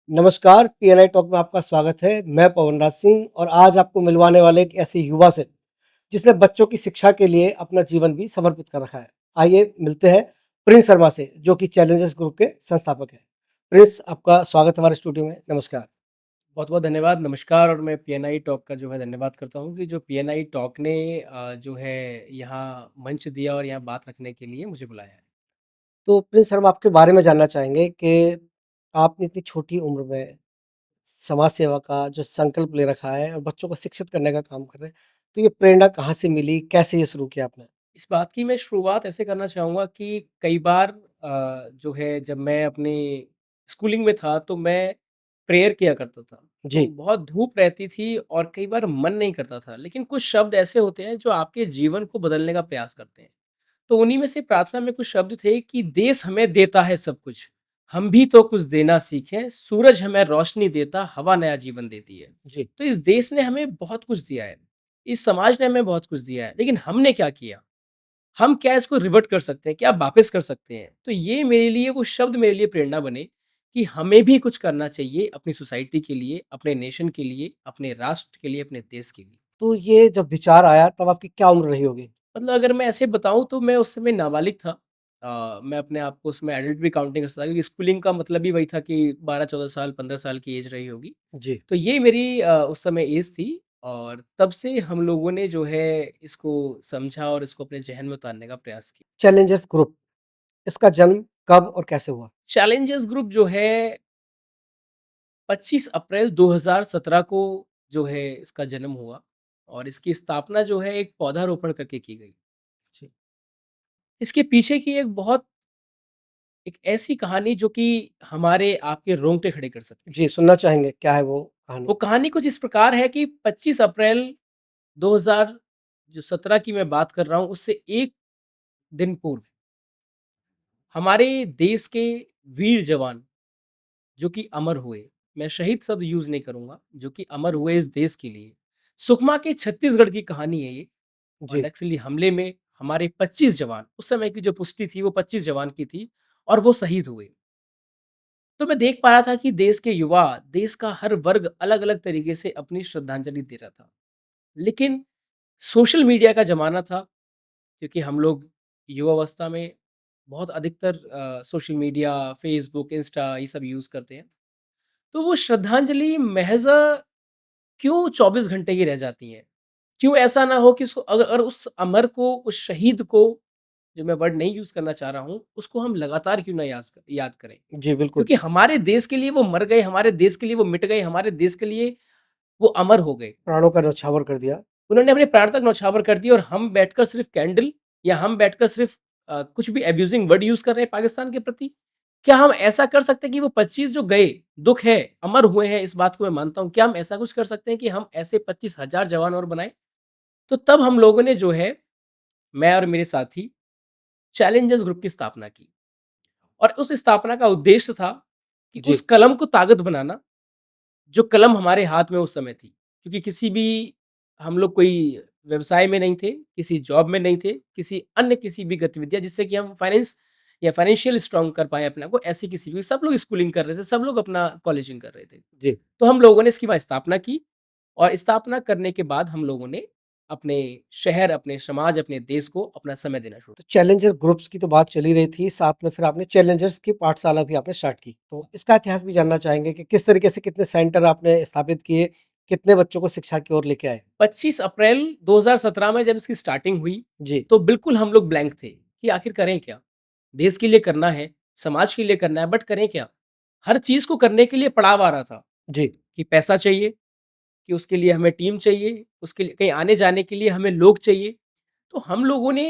नमस्कार, PNI talk में आपका स्वागत है। मैं पवनराज सिंह और आज आपको मिलवाने वाले एक ऐसे युवा से, जिसने बच्चों की शिक्षा के लिए अपना जीवन भी समर्पित कर रखा है। आइए मिलते हैं प्रिंस शर्मा से, जो कि चैलेंजेस ग्रुप के संस्थापक हैं। प्रिंस, आपका स्वागत है हमारे स्टूडियो में। नमस्कार। बहुत-बहुत धन्यवाद, नमस्कार और मैं पीएनआई टॉक का जो है धन्यवाद करता हूँ कि जो पीएनआई टॉक ने जो है यहाँ मंच दिया और यहाँ बात रखने के लिए मुझे बुलाया है। तो प्रिंस शर्मा, आपके बारे में जानना चाहेंगे कि आपने इतनी छोटी उम्र में समाज सेवा का जो संकल्प ले रखा है और बच्चों को शिक्षित करने का काम कर रहे हैं, तो ये प्रेरणा कहाँ से मिली? कैसे ये शुरू किया आपने? इस बात की मैं शुरुआत ऐसे करना चाहूँगा कि कई बार जो है जब मैं अपनी स्कूलिंग में था तो मैं प्रेयर किया करता था। तो जी। बहुत धूप रहती थी और कई बार मन नहीं करता था, लेकिन कुछ शब्द ऐसे होते हैं जो आपके जीवन को बदलने का प्रयास करते हैं। तो उन्हीं में से प्रार्थना में कुछ शब्द थे कि देश हमें देता है सब कुछ, हम भी तो कुछ देना सीखें, सूरज हमें रोशनी देता, हवा नया जीवन देती है। जी। तो इस देश ने हमें बहुत कुछ दिया है, इस समाज ने हमें बहुत कुछ दिया है, लेकिन हमने क्या किया? हम क्या इसको रिवर्ट कर सकते हैं? क्या वापस कर सकते हैं? तो ये मेरे लिए वो शब्द मेरे लिए प्रेरणा बने कि हमें भी कुछ करना चाहिए अपनी सोसाइटी के लिए, अपने नेशन के लिए, अपने राष्ट्र के लिए, अपने देश के लिए। तो ये जब विचार आया तब आपकी क्या उम्र रही होगी? मतलब अगर मैं ऐसे बताऊँ तो मैं उस समय नाबालिग था। मैं अपने आप को उसमें एडल्ट भी काउंटिंग करता था क्योंकि स्कूलिंग का मतलब ही वही था कि 12-14 साल, 15 साल की एज रही होगी। जी। तो ये मेरी उस समय एज थी और तब से हम लोगों ने जो है इसको समझा और इसको अपने ज़हन में उतारने का प्रयास किया। चैलेंजर्स ग्रुप, इसका जन्म कब और कैसे हुआ? चैलेंजर्स ग्रुप जो है 25 अप्रैल 2017 को जो है इसका जन्म हुआ और इसकी स्थापना जो है एक पौधारोपण करके की गई। जी। इसके पीछे की एक ऐसी कहानी जो कि हमारे आपके रोंगटे खड़े कर सकती है। जी, सुनना चाहेंगे, क्या है वो कहानी? वो कहानी कुछ इस प्रकार है कि 25 अप्रैल 2000 जो 17 की मैं बात कर रहा हूँ, उससे 1 दिन पूर्व हमारे देश के वीर जवान जो कि अमर हुए, मैं शहीद शब्द यूज़ नहीं करूँगा, जो कि अमर हुए इस देश के लिए। सुकमा के छत्तीसगढ़ की कहानी है ये और जी। नक्सली हमले में हमारे 25 जवान, उस समय की जो पुष्टि थी वो 25 जवान की थी और वो शहीद हुए। तो मैं देख पा रहा था कि देश के युवा, देश का हर वर्ग अलग-अलग तरीके से अपनी श्रद्धांजलि दे रहा था। लेकिन सोशल मीडिया का ज़माना था क्योंकि हम लोग युवावस्था में बहुत अधिकतर सोशल मीडिया, फ़ेसबुक, इंस्टा ये सब यूज़ करते हैं। तो वो श्रद्धांजलि महज़ क्यों 24 घंटे की रह जाती हैं? क्यों ऐसा ना हो कि उसको अगर उस अमर को, उस शहीद को, जो मैं वर्ड नहीं यूज़ करना चाह रहा हूँ, उसको हम लगातार क्यों ना याद करें? जी, बिल्कुल। क्योंकि हमारे देश के लिए वो मर गए, हमारे देश के लिए वो मिट गए, हमारे देश के लिए वो अमर हो गए। प्राणों का न्यौछावर कर दिया। उन्होंने अपने प्राण तक न्यौछावर कर दिए और हम बैठकर सिर्फ़ कैंडल या हम बैठकर सिर्फ़ कुछ भी अब्यूज़िंग वर्ड यूज़ कर रहे हैं पाकिस्तान के प्रति। क्या हम ऐसा कर सकते हैं कि वो 25 जो गए, दुःख है, अमर हुए हैं, इस बात को मैं मानता हूँ। क्या हम ऐसा कुछ कर सकते हैं कि हम ऐसे 25,000 जवान और बनाएँ? तो तब हम लोगों ने जो है, मैं और मेरे साथी चैलेंजर्स ग्रुप की स्थापना की और उस स्थापना का उद्देश्य था कि उस जी। कलम को ताकत बनाना जो कलम हमारे हाथ में उस समय थी। क्योंकि किसी भी हम लोग कोई व्यवसाय में नहीं थे, किसी जॉब में नहीं थे, किसी भी गतिविधियाँ जिससे कि हम फाइनेंशियल स्ट्रॉन्ग कर पाएँ अपने आप को, ऐसी किसी भी सब लोग स्कूलिंग कर रहे थे, सब लोग अपना कॉलेजिंग कर रहे थे। जी। तो हम लोगों ने इसकी वहाँ स्थापना की और स्थापना करने के बाद हम लोगों ने अपने शहर, अपने समाज, अपने देश को अपना समय देना शुरू तो चैलेंजर ग्रुप्स की तो बात चल ही रही थी, साथ में फिर आपने चैलेंजर्स की पाठशाला भी आपने स्टार्ट की। तो इसका इतिहास भी जानना चाहेंगे कि किस तरीके से कितने सेंटर आपने स्थापित किए, कितने बच्चों को शिक्षा की ओर लेके आए? 25 अप्रैल 2017 में जब इसकी स्टार्टिंग हुई, जी। तो बिल्कुल हम लोग ब्लैंक थे कि आखिर करें क्या? देश के लिए करना है, समाज के लिए करना है, बट करें क्या? हर चीज़ को करने के लिए पड़ाव आ रहा था जी। कि पैसा चाहिए, कि उसके लिए हमें टीम चाहिए, उसके लिए कहीं आने-जाने के लिए हमें लोग चाहिए। तो हम लोगों ने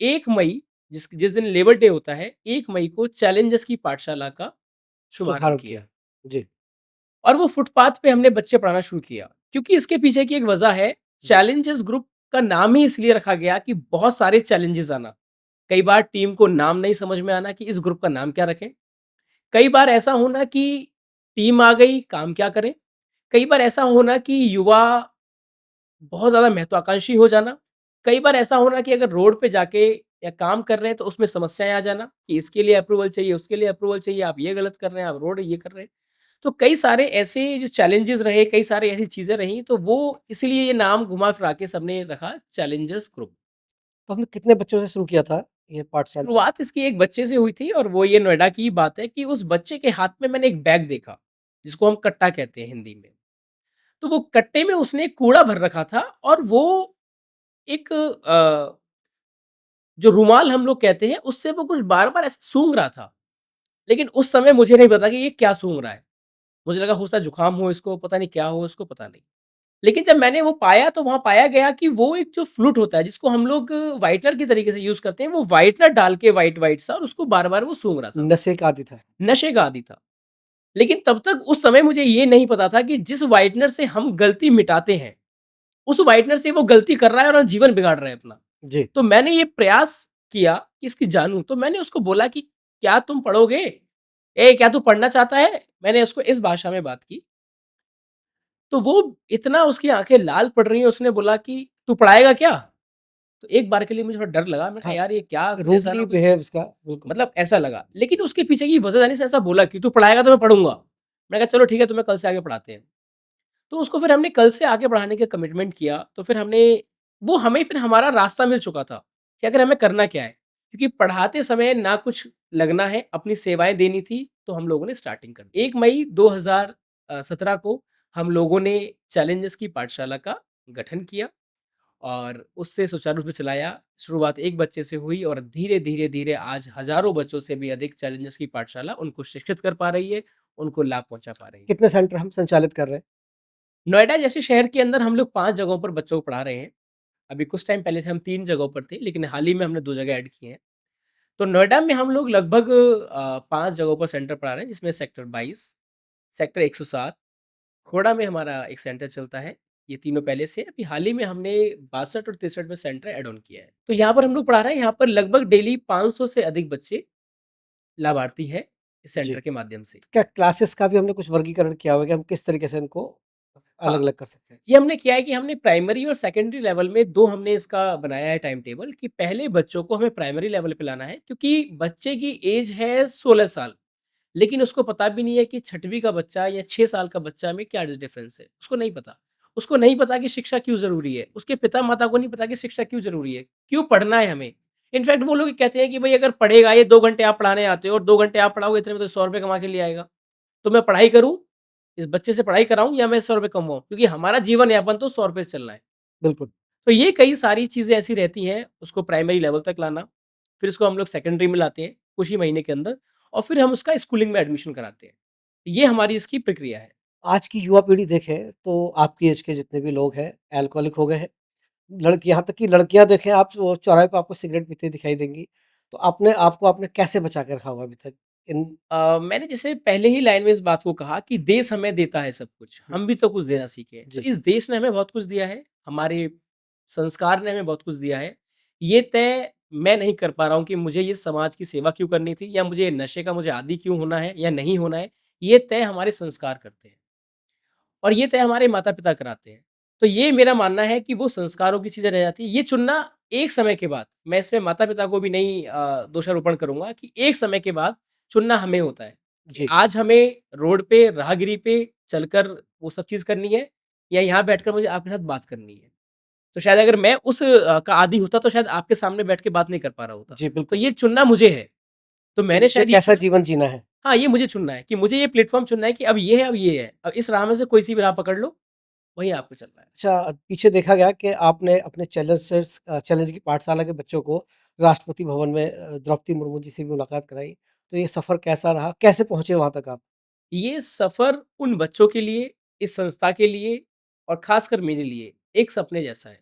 1 मई जिस जिस दिन लेबर डे होता है, 1 मई को चैलेंजर्स की पाठशाला का शुभारंभ शुभारंभ किया। किया। जी। और वो फुटपाथ पे हमने बच्चे पढ़ाना शुरू किया। क्योंकि इसके पीछे की एक वजह है, जी। चैलेंजर्स ग्रुप का नाम ही इसलिए रखा गया कि बहुत सारे चैलेंजेस आना। कई बार टीम को नाम नहीं समझ में आना कि इस ग्रुप का नाम क्या रखें। कई बार ऐसा होना कि टीम आ गई, काम क्या करें? कई बार ऐसा होना कि युवा बहुत ज़्यादा महत्वाकांक्षी हो जाना। कई बार ऐसा होना कि अगर रोड पे जाके या काम कर रहे हैं तो उसमें समस्याएँ आ जाना कि इसके लिए अप्रूवल चाहिए, उसके लिए अप्रूवल चाहिए, आप ये गलत कर रहे हैं, आप रोड ये कर रहे हैं। तो कई सारे ऐसे जो चैलेंजेस रहे, कई सारी ऐसी चीज़ें रहीं, तो वो इसीलिए ये नाम घुमा-फिरा के सबने रखा चैलेंजर्स ग्रुप। तो आपने कितने बच्चों से शुरू किया था ये पाठशाला? शुरुआत इसकी एक बच्चे से हुई थी और वो ये नोएडा की ही बात है कि उस बच्चे के हाथ में मैंने एक बैग देखा, जिसको हम कट्टा कहते हैं हिंदी में। तो वो कट्टे में उसने कूड़ा भर रखा था और वो एक जो रुमाल हम लोग कहते हैं, उससे वो कुछ बार-बार ऐसे सूंघ रहा था। लेकिन उस समय मुझे नहीं पता कि ये क्या सूंघ रहा है। मुझे लगा हो सकता है जुकाम हो इसको, पता नहीं क्या हो इसको, पता नहीं। लेकिन जब मैंने वो पाया तो वहाँ पाया गया कि वो एक जो फ्लूट होता है जिसको हम लोग व्हाइटनर की तरीके से यूज़ करते हैं, वो व्हाइटनर डाल के व्हाइट-व्हाइट सा और उसको बार-बार वो सूंघ रहा था। नशे का आदी था। नशे का आदी था। लेकिन तब तक उस समय मुझे ये नहीं पता था कि जिस व्हाइटनर से हम गलती मिटाते हैं, उस व्हाइटनर से वो गलती कर रहा है और जीवन बिगाड़ रहा है अपना। जी, तो मैंने ये प्रयास किया कि इसकी जानूँ, तो मैंने उसको बोला कि क्या तुम पढ़ोगे? ए क्या तू पढ़ना चाहता है? मैंने उसको इस भाषा में बात की। तो वो इतना उसकी आँखें लाल पड़ रही हैं, उसने बोला कि तू पढ़ाएगा क्या? तो एक बार के लिए मुझे थोड़ा डर लगा, मैंने कहा हाँ, यार ये क्या ऐसा ना रूडली कुछ बिहेव इसका बिल्कुल। मतलब ऐसा लगा। लेकिन उसके पीछे की वजह जानी से ऐसा बोला कि तू पढ़ाएगा तो मैं पढ़ूँगा। मैंने कहा चलो ठीक है तुम्हें कल से आगे पढ़ाते हैं। तो उसको फिर हमने कल से आगे बढ़ाने का कमिटमेंट किया, तो फिर हमने वो हमें फिर हमारा रास्ता मिल चुका था, कि अगर हमें करना क्या है? क्योंकि पढ़ाते समय ना कुछ लगना है, अपनी सेवाएँ देनी थी, तो हम लोगों ने स्टार्टिंग कर दी। 1 मई 2017 को हम लोगों ने चैलेंजेस की पाठशाला का गठन किया और उससे सुचारू रूप से चलाया। शुरुआत 1 बच्चे से हुई और धीरे, धीरे, धीरे आज हज़ारों बच्चों से भी अधिक चैलेंजेस की पाठशाला उनको शिक्षित कर पा रही है, उनको लाभ पहुँचा पा रही है। कितने सेंटर हम संचालित कर रहे हैं? नोएडा जैसे शहर के अंदर हम लोग 5 जगहों पर बच्चों को पढ़ा रहे हैं। अभी कुछ टाइम पहले से हम 3 जगहों पर थे, लेकिन हाल ही में हमने 2 जगह ऐड किए हैं। तो नोएडा में हम लोग लगभग 5 जगहों पर सेंटर पढ़ा रहे हैं, जिसमें सेक्टर 22, सेक्टर 107, खोड़ा में हमारा एक सेंटर चलता है। ये तीनों पहले से, अभी हाल ही में हमने 62 और 63 में सेंटर ऐड ऑन किया है। तो यहाँ पर हम लोग पढ़ा रहे हैं, यहाँ पर लगभग डेली 500 से अधिक बच्चे लाभार्थी हैं, इस जी। सेंटर के माध्यम से। क्या क्लासेस का भी हमने कुछ वर्गीकरण किया हुआ है कि हम किस तरीके से इनको हाँ। अलग-अलग कर सकते हैं? ये हमने किया है कि हमने प्राइमरी और सेकेंडरी लेवल में 2 हमने इसका बनाया है टाइम टेबल कि पहले बच्चों को हमें प्राइमरी लेवल पे लाना है क्योंकि बच्चे की एज है 16 साल, लेकिन उसको पता भी नहीं है कि 6वीं का बच्चा या 6 साल का बच्चा में क्या डिफरेंस है, उसको नहीं पता। उसको नहीं पता कि शिक्षा क्यों ज़रूरी है, उसके पिता-माता को नहीं पता कि शिक्षा क्यों ज़रूरी है, क्यों पढ़ना है हमें। इनफैक्ट वो लोग ये कहते हैं कि भई अगर पढ़ेगा ये 2 घंटे आप पढ़ाने आते हो और 2 घंटे आप पढ़ाओगे इतने में तो ₹100 कमा के ले आएगा। तो मैं पढ़ाई करूँ, इस बच्चे से पढ़ाई कराऊँ या मैं ₹100 कमाऊँ? क्योंकि हमारा जीवन यापन तो ₹100 से चलना है। बिल्कुल। तो ये कई सारी चीज़ें ऐसी रहती हैं, उसको प्राइमरी लेवल तक लाना, फिर उसको हम लोग सेकेंडरी में लाते हैं, कुछ ही महीने के अंदर और फिर हम उसका स्कूलिंग में एडमिशन कराते हैं। ये हमारी इसकी प्रक्रिया है। आज की युवा पीढ़ी देखें तो आपकी एज के जितने भी लोग हैं अल्कोहलिक हो गए हैं। लड़की यहाँ तक कि लड़कियाँ देखें आप वो चौराहे पे आपको सिगरेट पीते दिखाई देंगी। तो अपने आप को आपने कैसे बचा के रखा हुआ अभी तक? इन मैंने जैसे पहले ही लाइन में इस बात को कहा कि देश हमें देता है सब कुछ, हुँ, हम भी तो कुछ देना सीखें। तो जी, इस देश ने हमें बहुत कुछ दिया है, हमारे संस्कार ने हमें बहुत कुछ दिया है। ये तय मैं नहीं कर पा रहा हूँ कि मुझे ये समाज की सेवा क्यों करनी थी या मुझे नशे का मुझे आदी क्यों होना है या नहीं होना है, ये तय हमारे संस्कार करते हैं और ये तय हमारे माता-पिता कराते हैं। तो ये मेरा मानना है कि वो संस्कारों की चीज़ें रह जाती हैं। ये चुनना एक समय के बाद, मैं इसमें माता-पिता को भी नहीं दोषारोपण करूँगा कि एक समय के बाद चुनना हमें होता है, कि जी। आज हमें रोड पे, राहगिरी पे चलकर वो सब चीज़ करनी है या यहाँ बैठकर मुझे आपके साथ बात करनी है। तो शायद अगर मैं उस का आदी होता तो शायद आपके सामने बैठ के बात नहीं कर पा रहा होता। जी, तो बिल्कुल, ये चुनना मुझे है। तो कि मैंने मुझे शायद ये कैसा चुना जीवन जीना है। हाँ, ये मुझे चुनना है कि मुझे ये प्लेटफ़ॉर्म चुनना है कि अब ये है, अब ये है। अब इस राह में से कोई सी भी राह पकड़ लो, वहीं आपको चलना है। अच्छा, पीछे देखा गया कि आपने अपने चैलेंज की पाठशाला के बच्चों को राष्ट्रपति भवन में द्रौपदी मुर्मू जी से भी मुलाकात कराई। तो ये सफ़र कैसा रहा? कैसे पहुँचे वहाँ तक आप? ये सफ़र उन बच्चों के लिए, इस संस्था के लिए और ख़ासकर मेरे लिए एक सपने जैसा है।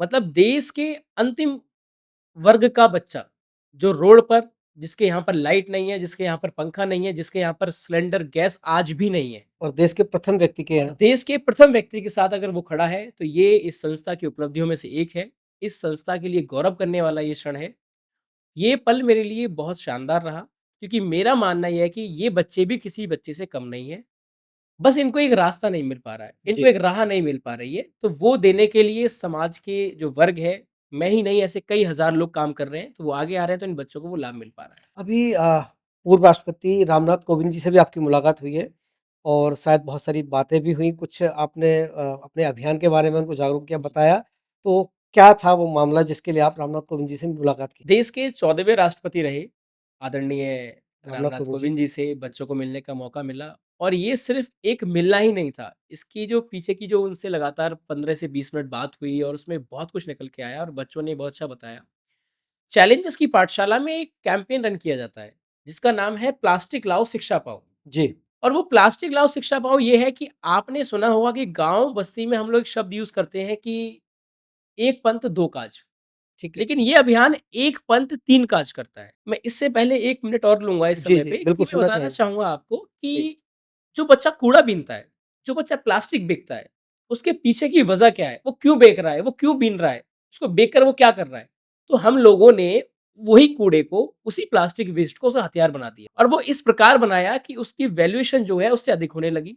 मतलब देश के अंतिम वर्ग का बच्चा, जो रोड पर जिसके यहाँ पर लाइट नहीं है, जिसके यहाँ पर पंखा नहीं है, जिसके यहाँ पर सिलेंडर गैस आज भी नहीं है और देश के प्रथम व्यक्ति के और यहाँ देश के प्रथम व्यक्ति के साथ अगर वो खड़ा है, तो ये इस संस्था की उपलब्धियों में से एक है। इस संस्था के लिए गौरव करने वाला ये क्षण है। ये पल मेरे लिए बहुत शानदार रहा, क्योंकि मेरा मानना ये है कि ये बच्चे भी किसी बच्चे से कम नहीं हैं। बस इनको एक रास्ता नहीं मिल पा रहा है, इनको जी। एक राह नहीं मिल पा रही है, तो वो देने के लिए समाज के जो वर्ग है, मैं ही नहीं ऐसे कई हज़ार लोग काम कर रहे हैं, तो वो आगे आ रहे हैं, तो इन बच्चों को वो लाभ मिल पा रहा है। अभी पूर्व राष्ट्रपति रामनाथ कोविंद जी से भी आपकी मुलाकात हुई है। और शायद बहुत सारी बातें भी हुई, कुछ आपने अपने अभियान के बारे में उनको जागरूक किया, जी। बताया। तो क्या था वो मामला जिसके लिए आप रामनाथ कोविंद जी से मुलाकात की? देश के 14वें राष्ट्रपति रहे, आदरणीय रामनाथ रामनाथ कोविंद जी। कोविंद जी से बच्चों को मिलने का मौका मिला और ये सिर्फ़ एक मिलना ही नहीं था, इसकी जो पीछे की जो उनसे लगातार 15 से 20 मिनट बात हुई और उसमें बहुत कुछ निकल के आया और बच्चों ने बहुत अच्छा बताया। चैलेंजेस की पाठशाला में एक कैंपेन रन किया जाता है, जिसका नाम है प्लास्टिक लाओ शिक्षा पाओ। जी, और वो प्लास्टिक लाओ शिक्षा पाओ ये है कि आपने सुना होगा कि गाँव बस्ती में हम लोग एक शब्द यूज़ करते हैं कि एक पंथ दो काज। ठीक है। लेकिन ये अभियान एक पंथ तीन काज करता है। मैं इससे पहले 1 मिनट और लूँगा इस जी, समय जी, पे कि बिल्कुल मैं सुनना बताना चाहेंगे। चाहूँगा आपको जी, कि जो बच्चा कूड़ा बीनता है, जो बच्चा प्लास्टिक बेचता है, उसके पीछे की वजह क्या है? वो क्यों बेच रहा है? वो क्यों बीन रहा है? उसको बेच कर वो क्या कर रहा है? तो हम लोगों ने वही कूड़े को, उसी प्लास्टिक वेस्ट को उसे हथियार बना दिया और वो इस प्रकार बनाया कि उसकी वैल्यूएशन जो है उससे अधिक होने लगी।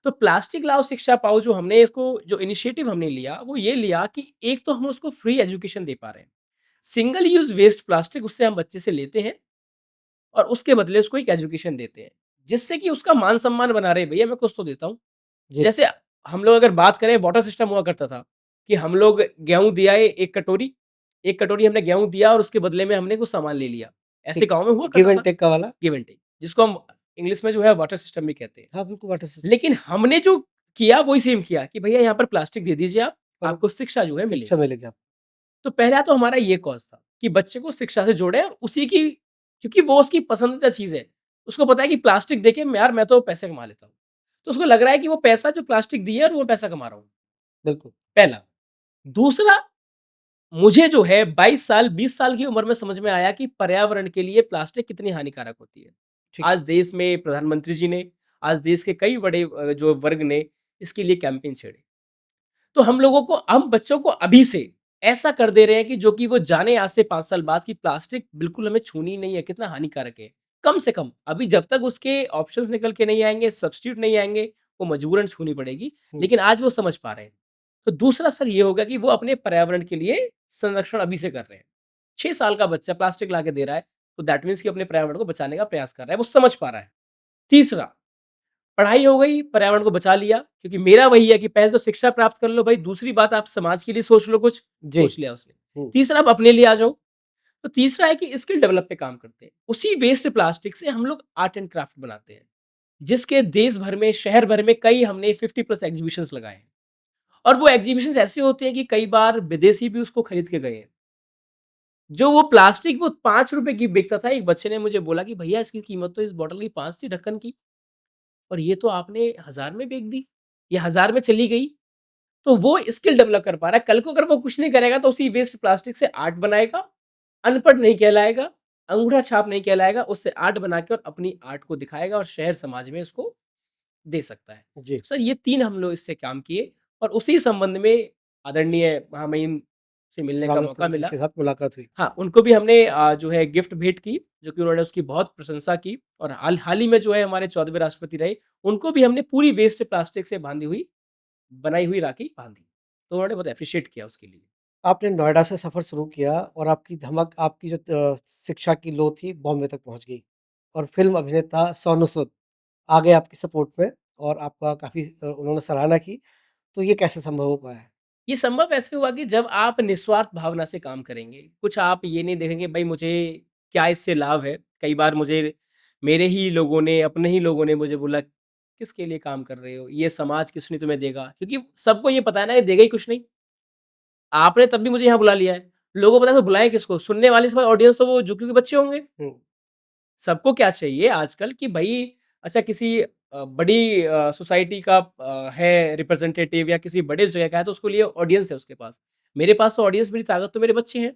तो प्लास्टिक लाओ शिक्षा पाओ जो हमने इसको जो इनिशिएटिव हमने लिया, वो ये लिया कि एक तो हम उसको फ्री एजुकेशन दे पा रहे हैं। सिंगल यूज़ वेस्ट प्लास्टिक उससे हम बच्चे से लेते हैं और उसके बदले उसको एक एजुकेशन देते हैं, जिससे कि उसका मान-सम्मान बना रहे, भैया मैं कुछ तो देता हूँ। जी, जैसे हम लोग अगर बात करें वाटर सिस्टम हुआ करता था, कि हम लोग गेहूँ दिया है 1 कटोरी हमने गेहूँ दिया और उसके बदले में हमने कुछ सामान ले लिया। ऐसे ठीक गाँव में हुआ है। गिव करता एंड था, टेक का वाला? गिव एंड टेक, जिसको हम इंग्लिश में जो है वाटर सिस्टम भी कहते हैं। हाँ, बिल्कुल वाटर सिस्टम। लेकिन हमने जो किया वही सेम किया कि भैया यहाँ पर प्लास्टिक दे दीजिए आप, और आपको शिक्षा जो है शिक्षा मिलेगी। मिलेगी आपको। तो पहला तो हमारा ये कॉज़ था कि बच्चे को शिक्षा से जोड़ें और उसी की क्योंकि वो उसकी पसंदीदा चीज़ है। उसको पता है कि प्लास्टिक देके यार मैं तो पैसे कमा लेता हूँ। तो उसको लग रहा है कि वो पैसा जो प्लास्टिक दिया है और वो पैसा कमा रहा हूँ, बिल्कुल, पहला। दूसरा, मुझे जो है 22 साल, 20 साल की उम्र में समझ में आया कि पर्यावरण के लिए प्लास्टिक कितनी हानिकारक होती है। ठीक आज है। देश में प्रधानमंत्री जी ने, आज देश के कई बड़े जो वर्ग ने इसके लिए कैंपेन छेड़े। तो हम बच्चों को अभी से ऐसा कर दे रहे हैं कि जो कि वो जाने आज से 5 साल बाद कि प्लास्टिक बिल्कुल हमें छूनी ही नहीं है, कितना हानिकारक है। कम से कम अभी जब तक उसके ऑप्शंस निकल के नहीं आएँगे, सब्स्टिट्यूट नहीं आएँगे, वो मजबूरन छूनी पड़ेगी, हुँ, लेकिन आज वो समझ पा रहे हैं। तो दूसरा असर ये होगा कि वो अपने पर्यावरण के लिए संरक्षण अभी से कर रहे हैं। 6 साल का बच्चा प्लास्टिक लाके दे रहा है, तो दैट मीन्स कि अपने पर्यावरण को बचाने का प्रयास कर रहा है, वो समझ पा रहा है। तीसरा, पढ़ाई हो गई, पर्यावरण को बचा लिया, क्योंकि मेरा वही है कि पहले तो शिक्षा प्राप्त कर लो भाई, दूसरी बात आप समाज के लिए सोच लो कुछ, जी। सोच लिया उसने। हुँ, तीसरा आप अपने लिए आ जाओ, तो तीसरा है कि स्किल डेवलप पे काम करते हैं। उसी वेस्ट प्लास्टिक से हम लोग आर्ट एंड क्राफ्ट बनाते हैं, जिसके देश भर में, शहर भर में कई हमने 50 प्लस एग्ज़िबिशन्स लगाए हैं और वो एग्ज़िबिशन्स ऐसे होते हैं कि कई बार विदेशी भी उसको खरीद के गए हैं। जो वो प्लास्टिक वो ₹5 की बिकता था, एक बच्चे ने मुझे बोला कि भैया इसकी कीमत तो इस बॉटल की 5 थी ढक्कन की और ये तो आपने 1000 में बेच दी, ये 1000 में चली गई। तो वो स्किल डेवलप कर पा रहा है। कल को अगर वो कुछ नहीं करेगा तो उसी वेस्ट प्लास्टिक से आर्ट बनाएगा, अनपढ़ नहीं कहलाएगा, अंगूठा छाप नहीं कहलाएगा, उससे आर्ट बना के और अपनी आर्ट को दिखाएगा और शहर समाज में उसको दे सकता है। जी। तो सर ये 3 हम लोग इससे काम किए और उसी संबंध में आदरणीय महामहिम से मिलने का रामनाथ मौका कोविंद जी मिला। के साथ मुलाकात हुई। हाँ, उनको भी हमने जो है गिफ्ट भेंट की, जो कि उन्होंने उसकी बहुत प्रशंसा की और हाल हाल ही में जो है हमारे 14वें राष्ट्रपति रहे, उनको भी हमने पूरी वेस्ट प्लास्टिक से बनाई हुई राखी बाँधी। तो उन्होंने बहुत एप्रिशिएट किया उसके लिए। आपने नोएडा से सफ़र शुरू किया और आपकी धमक, आपकी जो शिक्षा की लो थी, बॉम्बे तक पहुँच गई और फ़िल्म अभिनेता सोनू सूद आ गए आपकी सपोर्ट में और आपका काफ़ी उन्होंने सराहना की। तो ये कैसे संभव हो पाया? ये संभव ऐसे हुआ कि जब आप निस्वार्थ भावना से काम करेंगे, कुछ आप ये नहीं देखेंगे भई मुझे क्या इससे लाभ है। कई बार मुझे मेरे ही लोगों ने, अपने ही लोगों ने मुझे बोला, "किसके लिए काम कर रहे हो? ये समाज किस ने तुम्हें देगा?" क्योंकि सबको ये पता है ना ये देगा ही कुछ नहीं। आपने तब भी मुझे यहाँ बुला लिया है। लोगों को पता है तो बुलाएँ किसको? सुनने वाले सब ऑडियंस तो वो झुग्गी के बच्चे होंगे। हुँ, सबको क्या चाहिए आजकल कि भई अच्छा किसी बड़ी सोसाइटी का है रिप्रेजेंटेटिव या किसी बड़े जगह का है तो उसके लिए ऑडियंस है उसके पास। मेरे पास तो ऑडियंस मेरी ताकत तो मेरे बच्चे हैं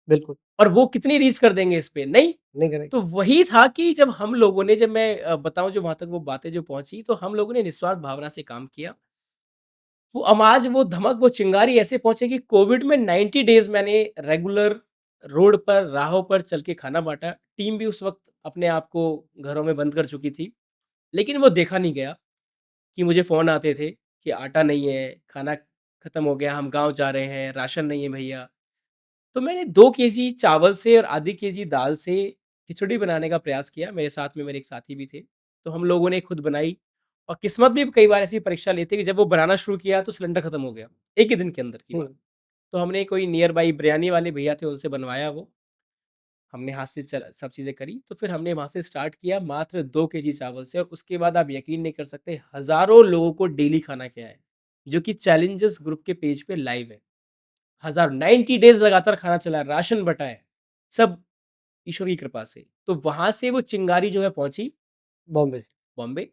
बिल्कुल, और वो कितनी रीच कर देंगे इस पे? नहीं। नहीं करेंगे। तो वही था कि जब हम लोगों ने जब मैं बताऊँ जो वहाँ तक वो बातें जो पहुँची तो हम लोगों ने निस्वार्थ भावना से काम किया। वो आवाज़, वो धमक, वो चिंगारी ऐसे पहुँची कि कोविड में 90 डेज़ मैंने रेगुलर रोड पर, राहों पर चल के खाना बाँटा। टीम भी उस वक़्त अपने आप को घरों में बंद कर चुकी थी। लेकिन वो देखा नहीं गया कि मुझे फ़ोन आते थे कि आटा नहीं है, खाना खत्म हो गया, हम गाँव जा रहे हैं, राशन नहीं है भैया। तो मैंने 2 केजी चावल से और आधी केजी दाल से खिचड़ी बनाने का प्रयास किया। मेरे साथ में मेरे एक साथी भी थे। तो हम लोगों ने खुद बनाई और किस्मत भी कई बार ऐसी परीक्षा लेती है कि जब वो बनाना शुरू किया तो सिलेंडर खत्म हो गया, एक ही दिन के अंदर की हुँ, बात। तो हमने कोई नियर बाय बिरयानी वाले भैया थे, उनसे बनवाया वो। हमने हाथ से चल सब चीज़ें करी, तो फिर हमने वहाँ से स्टार्ट किया मात्र 2 केजी चावल से, और उसके बाद आप यकीन नहीं कर सकते, हज़ारों लोगों को डेली खाना खिलाया है, जो कि चैलेंजेस ग्रुप के पेज पे लाइव है। हज़ार 90 डेज़ लगातार खाना चला है, राशन बँटा है, सब ईश्वर की कृपा से। तो वहाँ से वो चिंगारी जो है पहुँची बॉम्बे। बॉम्बे,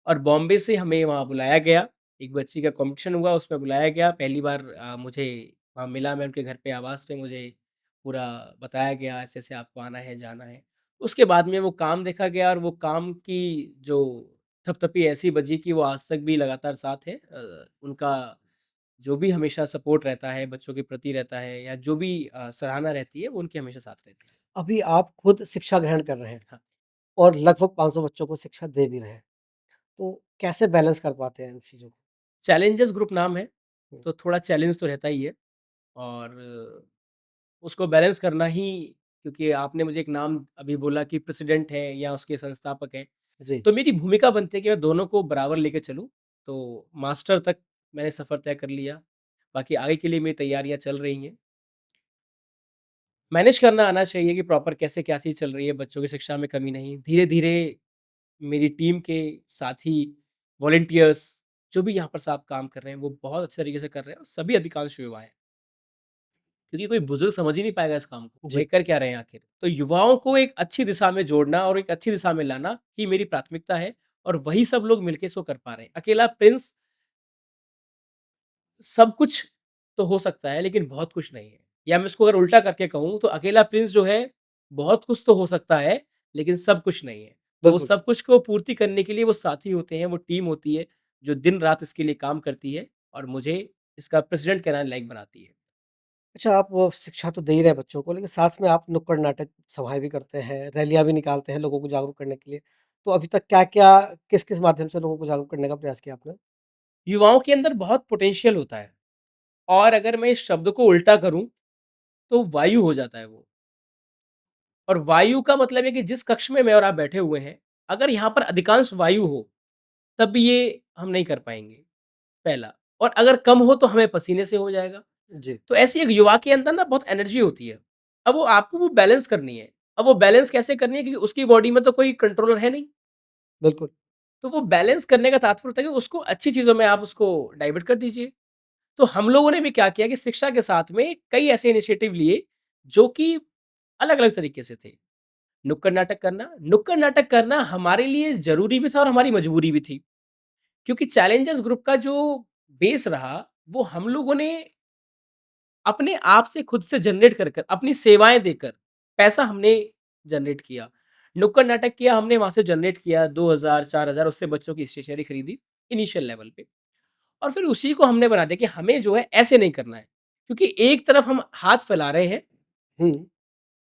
और बॉम्बे से हमें वहाँ बुलाया गया। एक बच्ची का कॉम्पिटिशन हुआ, उसमें बुलाया गया। पहली बार मुझे वहाँ मिला, मैं उनके घर पे आवाज़ पे मुझे पूरा बताया गया, ऐसे-ऐसे आपको आना है, जाना है। उसके बाद में वो काम देखा गया, और वो काम की जो थपथपी ऐसी बजी कि वो आज तक भी लगातार साथ है। उनका जो भी हमेशा सपोर्ट रहता है, बच्चों के प्रति रहता है, या जो भी सराहना रहती है, वो उनकी हमेशा साथ रहती है। अभी आप खुद शिक्षा ग्रहण कर रहे हैं हाँ। और लगभग 500 बच्चों को शिक्षा दे भी रहे हैं। तो कैसे बैलेंस कर पाते हैं इन चीज़ों को? चैलेंजेस ग्रुप नाम है, हुँ, तो थोड़ा चैलेंज तो रहता ही है, और उसको बैलेंस करना ही, क्योंकि आपने मुझे एक नाम अभी बोला कि प्रेसिडेंट हैं या उसके संस्थापक हैं, जी। तो मेरी भूमिका बनती है कि मैं दोनों को बराबर लेके चलूँ। तो मास्टर तक मैंने सफ़र तय कर लिया, बाकी आगे के लिए मेरी तैयारियाँ चल रही हैं। मैनेज करना आना चाहिए कि प्रॉपर कैसे क्या चीज़ चल रही है, बच्चों की शिक्षा में कमी नहीं। धीरे-धीरे मेरी टीम के साथी, वॉलंटियर्स, जो भी यहाँ पर साथ काम कर रहे हैं, वो बहुत अच्छे तरीके से कर रहे हैं, और सभी अधिकांश युवा हैं। क्योंकि कोई बुजुर्ग समझ ही नहीं पाएगा इस काम को, वो जी, ये कर क्या रहे हैं आखिर? तो युवाओं को एक अच्छी दिशा में जोड़ना और एक अच्छी दिशा में लाना ही मेरी प्राथमिकता है, और वही सब लोग मिलके इसको कर पा रहे हैं। अकेला प्रिंस सब कुछ तो हो सकता है, लेकिन बहुत कुछ नहीं है। या मैं इसको अगर उल्टा करके कहूँ, तो अकेला प्रिंस जो है, बहुत कुछ तो हो सकता है, लेकिन सब कुछ नहीं है। तो वो बिल्कुल। सब कुछ को पूर्ति करने के लिए वो साथी होते हैं, वो टीम होती है, जो दिन-रात इसके लिए काम करती है, और मुझे इसका प्रेसिडेंट कहलाने लायक बनाती है। अच्छा, आप वो शिक्षा तो दे ही रहे हैं बच्चों को, लेकिन साथ में आप नुक्कड़ नाटक सभाएँ भी करते हैं, रैलियाँ भी निकालते हैं लोगों को जागरूक करने के लिए। तो अभी तक क्या-क्या, किस-किस माध्यम से लोगों को जागरूक करने का प्रयास किया आपने? युवाओं के अंदर बहुत पोटेंशियल होता है, और अगर मैं इस शब्द को उल्टा करूँ, तो वायु हो जाता है वो। और वायु का मतलब है कि जिस कक्ष में मैं और आप बैठे हुए हैं, अगर यहाँ पर अधिकांश वायु हो, तब भी ये हम नहीं कर पाएँगे, पहला। और अगर कम हो तो हमें पसीने से हो जाएगा। जी, तो ऐसे एक युवा के अंदर ना बहुत एनर्जी होती है। अब वो आपको वो बैलेंस करनी है। अब वो बैलेंस कैसे करनी है, क्योंकि उसकी बॉडी में तो कोई कंट्रोलर है नहीं। बिल्कुल। तो वो बैलेंस करने का तात्पर्य होता है कि उसको अच्छी चीज़ों में आप उसको डाइवर्ट कर दीजिए। तो हम लोगों ने भी क्या किया कि शिक्षा के साथ में कई ऐसे इनिशिएटिव लिए, जो कि अलग-अलग तरीके से थे। नुक्कड़ नाटक करना हमारे लिए ज़रूरी भी था और हमारी मजबूरी भी थी। क्योंकि चैलेंजर्स ग्रुप का जो बेस रहा, वो हम लोगों ने अपने आप से खुद से जनरेट कर कर, अपनी सेवाएँ देकर, पैसा हमने जनरेट किया। नुक्कड़ नाटक किया हमने, वहाँ से जनरेट किया 2000 4000, उससे बच्चों की स्टेशनरी खरीदी इनिशियल लेवल पे। और फिर उसी को हमने बना दिया कि हमें जो है ऐसे नहीं करना है। क्योंकि एक तरफ हम हाथ फैला रहे हैं, हुँ,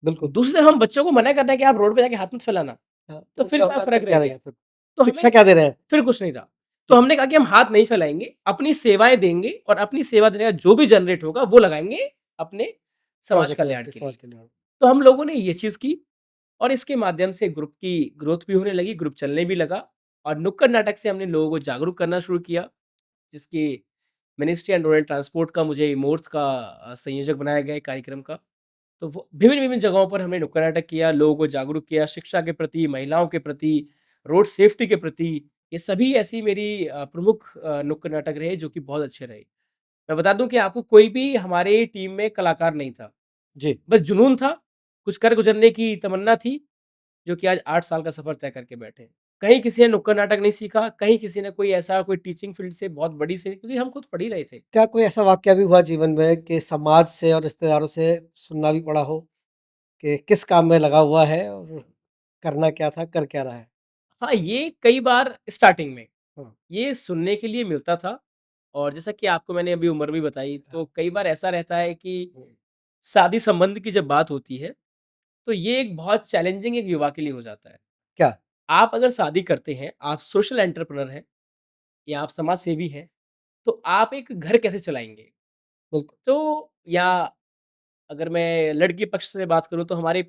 बिल्कुल। दूसरी तरफ हम बच्चों को मना कर रहे हैं कि आप रोड पे जाके हाथ मत फैलाना। हाँ, तो तो फिर क्या क्या होगा, फ़र्क अंतर रह क्या रह गया? गया फिर? तो शिक्षा हमें क्या दे रहे हैं? फिर कुछ नहीं रहा। तो जी, हमने कहा कि हम हाथ नहीं फैलाएँगे, अपनी सेवाएँ देंगे, और अपनी सेवा देने का जो भी जनरेट होगा वो लगाएँगे अपने समाज प्रोजेक्ट कल्याण पे, के समाज लिए। कल्याण। तो हम लोगों ने ये चीज़ की, और इसके माध्यम से ग्रुप की ग्रोथ भी होने लगी, ग्रुप चलने भी लगा, और नुक्कड़ नाटक से हमने लोगों को जागरूक करना शुरू किया, जिसकी ministry and road and transport का मुझे मूर्त का संयोजक बनाया गया है कार्यक्रम का। तो वो विभिन्न-विभिन्न जगहों पर हमने नुक्कड़ नाटक किया, लोगों को जागरूक किया, शिक्षा के प्रति, महिलाओं के प्रति, रोड सेफ्टी के प्रति। ये सभी ऐसी मेरी प्रमुख नुक्कड़ नाटक रहे, जो कि बहुत अच्छे रहे। मैं बता दूँ कि आपको, कोई भी हमारे टीम में कलाकार नहीं था। जी, बस जुनून था, कुछ कर गुज़रने की तमन्ना थी, जो कि आज 8 साल का सफ़र तय करके बैठे हैं। कहीं किसी ने नुक्कड़ नाटक नहीं सीखा, कहीं किसी ने कोई ऐसा कोई टीचिंग फ़ील्ड से बहुत बड़ी से, क्योंकि हम खुद पढ़ ही रहे थे। क्या कोई ऐसा वाक़या भी हुआ जीवन में कि समाज से और रिश्तेदारों से सुनना भी पड़ा हो कि किस काम में लगा हुआ है और करना क्या था, कर क्या रहा है? हाँ, ये कई बार स्टार्टिंग में, हाँ, ये सुनने के लिए मिलता था, और जैसा कि आपको मैंने अभी उम्र भी बताई, हाँ, तो कई बार ऐसा रहता है कि हुँ, शादी संबंध की जब बात होती है, तो ये एक बहुत चैलेंजिंग एक युवा के लिए हो जाता है। क्या? आप अगर शादी करते हैं, आप सोशल एंटरप्रेन्योर हैं, या आप समाज सेवी हैं, तो आप एक घर कैसे चलाएँगे? बिल्कुल, तो या अगर मैं लड़की पक्ष से बात करूँ, तो हमारे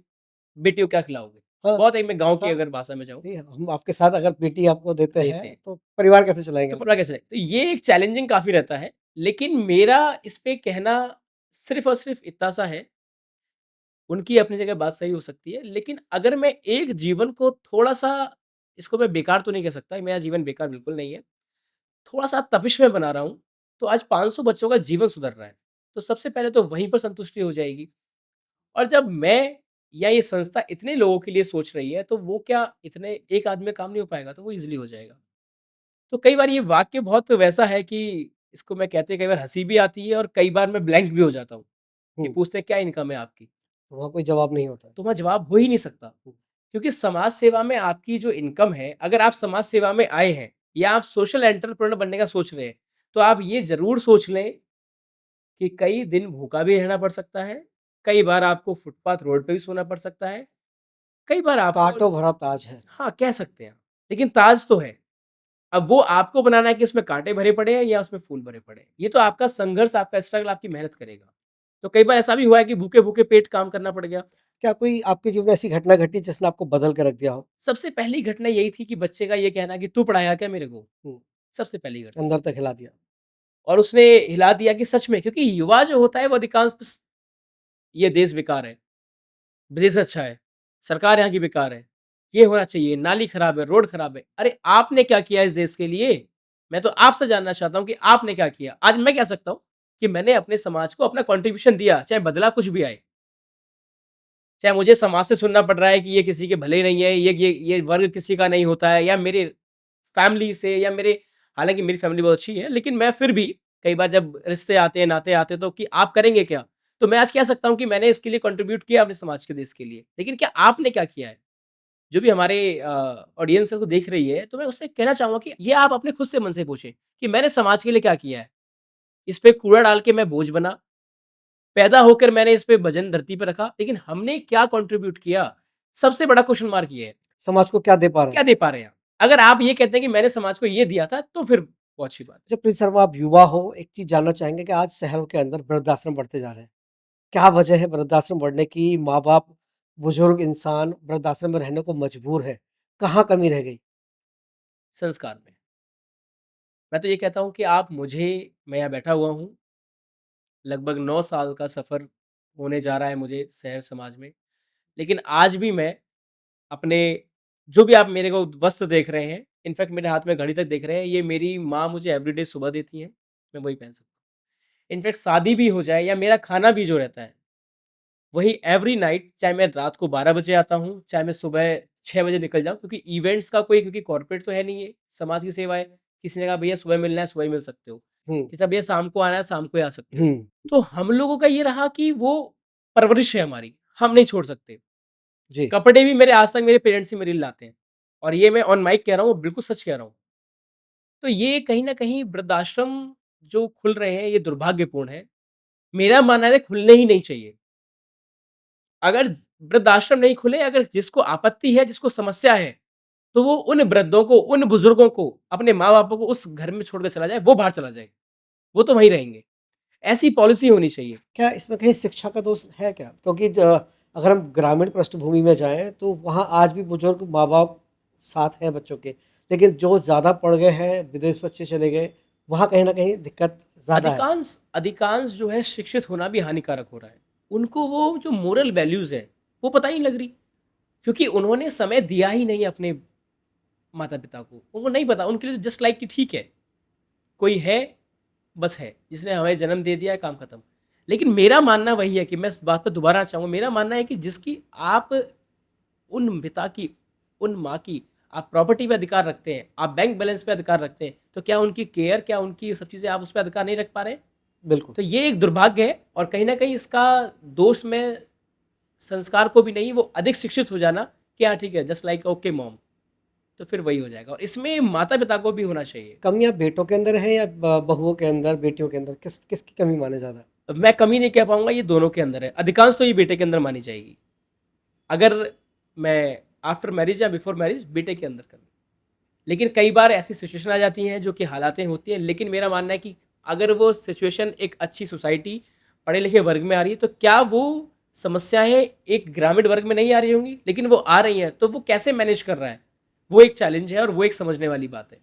बेटी को क्या खिलाओगे? हाँ, बहुत एक मैं गाँव की हाँ, अगर भाषा में जाऊँ, नहीं हम आपके साथ अगर बेटी आपको देते देते हैं, हैं। तो परिवार कैसे चलाएँगे तो आप? पता कैसे लगे? तो ये एक चैलेंजिंग काफ़ी रहता है, लेकिन मेरा इस पे कहना सिर्फ़ और सिर्फ़ इतना सा है, उनकी अपनी जगह बात सही हो सकती है, लेकिन अगर मैं एक जीवन को थोड़ा-सा इसको मैं बेकार तो नहीं कह सकता, मेरा जीवन बेकार बिल्कुल नहीं है। थोड़ा-सा तपिश में बना रहा हूँ, तो आज 500 बच्चों का जीवन सुधर रहा है। तो सबसे पहले तो वहीं पर संतुष्टि हो जाएगी और जब मैं या ये संस्था इतने लोगों के लिए सोच रही है, तो वो क्या इतने एक आदमी में काम नहीं हो पाएगा, तो वो ईज़िली हो जाएगा। तो कई बार ये वाक्य बहुत वैसा है कि इसको मैं कहते कई बार हँसी भी आती है और कई बार मैं ब्लैंक भी हो जाता हूँ, कि हुँ, पूछते हैं क्या इनकम है आपकी? तो वहाँ कोई जवाब नहीं होता है। तो वहाँ जवाब हो ही नहीं सकता। हुँ, क्योंकि समाज सेवा में आपकी जो इनकम है, अगर आप समाज सेवा में आए हैं या आप सोशल एंटरप्रेन्योर बनने का सोच रहे हैं, तो आप ये ज़रूर सोच लें कि कई दिन भूखा भी रहना पड़ सकता है, कई बार आपको फुटपाथ रोड पे भी सोना पड़ सकता है, कई बार आपको काँटों भरा ताज है। हाँ, कह सकते हैं, लेकिन ताज तो है। अब वो आपको बनाना है कि उसमें काँटे भरे पड़े हैं या उसमें फूल भरे पड़े हैं। ये तो आपका संघर्ष, आपका स्ट्रगल, आपकी मेहनत करेगा। तो कई बार ऐसा भी हुआ है कि भूखे-भूखे पेट काम करना पड़ गया। क्या कोई आपके जीवन में ऐसी घटना घटी जिसने आपको बदल के रख दिया हो? सबसे पहली घटना यही थी कि बच्चे का ये कहना कि तू पढ़ाया क्या मेरे को? हुँ, सबसे पहली घटना अंदर तक हिला दिया। और उसने हिला दिया कि सच में क्योंकि युवा जो होता है वो अधिकांश बस ये देश बेकार है, देश अच्छा है, सरकार यहाँ की बेकार है, ये होना चाहिए, नाली खराब है, रोड खराब है। अरे आपने क्या किया इस देश के लिए? मैं तो आपसे जानना चाहता हूँ कि आपने क्या किया? आज मैं कह सकता हूँ कि मैंने अपने समाज को अपना कंट्रीब्यूशन दिया, चाहे बदला कुछ भी आए। चाहे मुझे समाज से सुनना पड़ रहा है कि ये किसी के भले नहीं है, ये वर्ग किसी का नहीं होता है या मेरे फैमिली से या मेरे हालाँकि मेरी फैमिली बहुत अच्छी है, लेकिन मैं फिर भी कई बार जब रिश्ते आते हैं, नाते आते हैं तो कि आप करेंगे क्या? तो मैं आज कह सकता हूँ कि मैंने इसके लिए कंट्रीब्यूट किया अपने समाज के देश के लिए। लेकिन क्या आपने क्या किया है? जो भी हमारे ऑडियंस है उसको देख रही है, तो मैं उससे कहना चाहूँगा कि ये आप अपने खुद से मन से पूछें कि मैंने समाज के लिए क्या किया है? इस पे कूड़ा डाल के मैं बोझ बना, पैदा होकर मैंने इस पे वज़न धरती पे रखा, लेकिन हमने क्या कंट्रीब्यूट किया? सबसे बड़ा क्वेश्चन मार्क ये है। समाज को क्या दे पा रहे क्या हैं? दे पा रहे हैं आप? अगर आप ये कहते हैं कि मैंने समाज को ये दिया था, तो फिर बहुत अच्छी बात है। जब प्रिंस शर्मा आप युवा हो, एक चीज़ जानना चाहेंगे कि आज शहरों के अंदर वृद्धाश्रम बढ़ते जा रहे हैं। क्या वजह है वृद्धाश्रम बढ़ने की? माँ-बाप, बुजुर्ग इंसान वृद्धाश्रम में रहने को मजबूर है। कहाँ कमी रह गई? संस्कार में। मैं तो ये कहता हूँ कि आप मुझे मैं यहाँ बैठा हुआ हूँ, लगभग 9 साल का सफ़र होने जा रहा है मुझे शहर समाज में। लेकिन आज भी मैं अपने जो भी आप मेरे को वस्त्र देख रहे हैं, इनफैक्ट मेरे हाथ में घड़ी तक देख रहे हैं, ये मेरी माँ मुझे एवरीडे सुबह देती हैं, मैं वही पहन सकता हूँ। इनफैक्ट शादी भी हो जाए या मेरा खाना भी जो रहता है वही एवरी नाइट चाहे मैं रात को 12 बजे आता हूँ, चाहे मैं सुबह 6 बजे निकल जाऊँ क्योंकि इवेंट्स का कोई क्योंकि कॉर्पोरेट तो है नहीं ये, समाज की सेवा है। किसी ने कहा भैया सुबह मिलना है, सुबह ही मिल सकते हो। हुँ, किसी ने भैया शाम को आना है, शाम को ही आ सकते हो। हुँ, तो हम लोगों का ये रहा कि वो परवरिश है हमारी, हम नहीं छोड़ सकते। जी। कपड़े भी मेरे आज तक मेरे पेरेंट्स ही मेरे लिए लाते हैं और ये मैं ऑन माइक कह रहा हूँ, बिल्कुल सच कह रहा हूँ। तो ये कहीं न कहीं वृद्धाश्रम जो खुल रहे हैं, ये दुर्भाग्यपूर्ण है। मेरा मानना है खुलने ही नहीं चाहिए। अगर वृद्धाश्रम नहीं खुले, अगर जिसको आपत्ति है, जिसको समस्या है, तो वो उन वृद्धों को, उन बुजुर्गों को, अपने माँ-बापों को उस घर में छोड़ के चला जाए, वो बाहर चला जाए। वो तो वहीं रहेंगे। ऐसी पॉलिसी होनी चाहिए। क्या इसमें कहीं शिक्षा का दोष है क्या? क्योंकि अगर हम ग्रामीण पृष्ठभूमि में जाएँ तो वहाँ आज भी बुजुर्ग माँ-बाप साथ हैं बच्चों के। लेकिन जो ज़्यादा पढ़ गए हैं, विदेश बच्चे चले गए, वहाँ कहीं न कहीं दिक्कत ज़्यादा है। अधिकांश अधिकांश जो है शिक्षित होना भी हानिकारक हो रहा है। उनको वो जो मोरल वैल्यूज़ है, वो पता ही नहीं लग रही। क्योंकि उन्होंने समय दिया ही नहीं अपने माता-पिता को। उनको नहीं पता, उनके लिए जस्ट लाइक कि ठीक है, कोई है, बस है, जिसने हमें जन्म दे दिया है, काम खत्म। लेकिन मेरा मानना वही है कि मैं इस बात पे दोबारा चाहूँगा, मेरा मानना है कि जिसकी आप उन पिता की, उन माँ की आप प्रॉपर्टी पे अधिकार रखते हैं, आप बैंक बैलेंस पे अधिकार रखते हैं, तो क्या उनकी केयर, क्या उनकी सब चीज़ें आप उस पे अधिकार नहीं रख पा रहे हैं? बिल्कुल। तो ये एक दुर्भाग्य है और कहीं न कहीं इसका दोष मैं संस्कार को भी नहीं, वो अधिक शिक्षित हो जाना कि हाँ, ठीक है, जस्ट लाइक ओके मॉम, तो फिर वही हो जाएगा और इसमें माता-पिता को भी होना चाहिए। कमियाँ बेटों के अंदर है या बहुओं के अंदर, बेटियों के अंदर? किसकी कमी माने ज़्यादा? अब मैं कमी नहीं कह पाऊँगा, ये दोनों के अंदर है। अधिकांश तो ये बेटे के अंदर मानी जाएगी। अगर मैं आफ्टर मैरिज या बिफोर मैरिज बेटे के अंदर करूँ। लेकिन कई बार ऐसी सिचुएशन आ जाती हैं जो कि हालातें होती हैं, लेकिन मेरा मानना है कि अगर वो सिचुएशन एक अच्छी सोसाइटी, पढ़े लिखे वर्ग में आ रही है, तो क्या वो समस्याएं एक ग्रामीण वर्ग में नहीं आ रही होंगी, लेकिन वो आ रही हैं, तो वो कैसे मैनेज कर रहा है, वो एक चैलेंज है और वो एक समझने वाली बात है।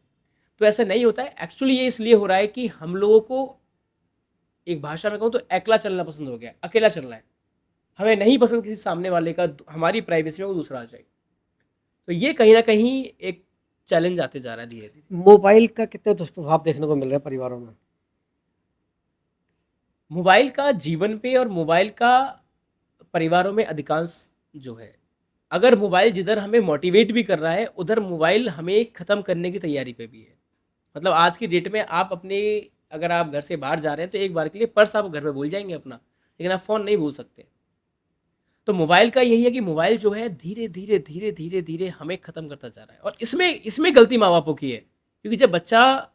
तो ऐसा नहीं होता है एक्चुअली, ये इसलिए हो रहा है कि हम लोगों को एक भाषा में कहूँ तो एकला चलना पसंद हो गया, अकेला चलना है। हमें नहीं पसंद किसी सामने वाले का हमारी प्राइवेसी में वो दूसरा आ जाए। तो ये कहीं ना कहीं एक चैलेंज आते जा रहा है धीरे धीरे। मोबाइल का कितने दुष्प्रभाव देखने को मिल रहे हैं परिवारों में? मोबाइल का जीवन पे और मोबाइल का परिवारों में अधिकांश जो है, अगर मोबाइल जिधर हमें मोटिवेट भी कर रहा है, उधर मोबाइल हमें ख़त्म करने की तैयारी पे भी है। मतलब आज की डेट में आप अपने, अगर आप घर से बाहर जा रहे हैं तो एक बार के लिए पर्स आप घर में भूल जाएंगे अपना, लेकिन आप फ़ोन नहीं भूल सकते। तो मोबाइल का यही है कि मोबाइल जो है धीरे धीरे धीरे धीरे धीरे हमें ख़त्म करता जा रहा है, और इसमें इसमें गलती माँ बापों की है। क्योंकि जब बच्चा,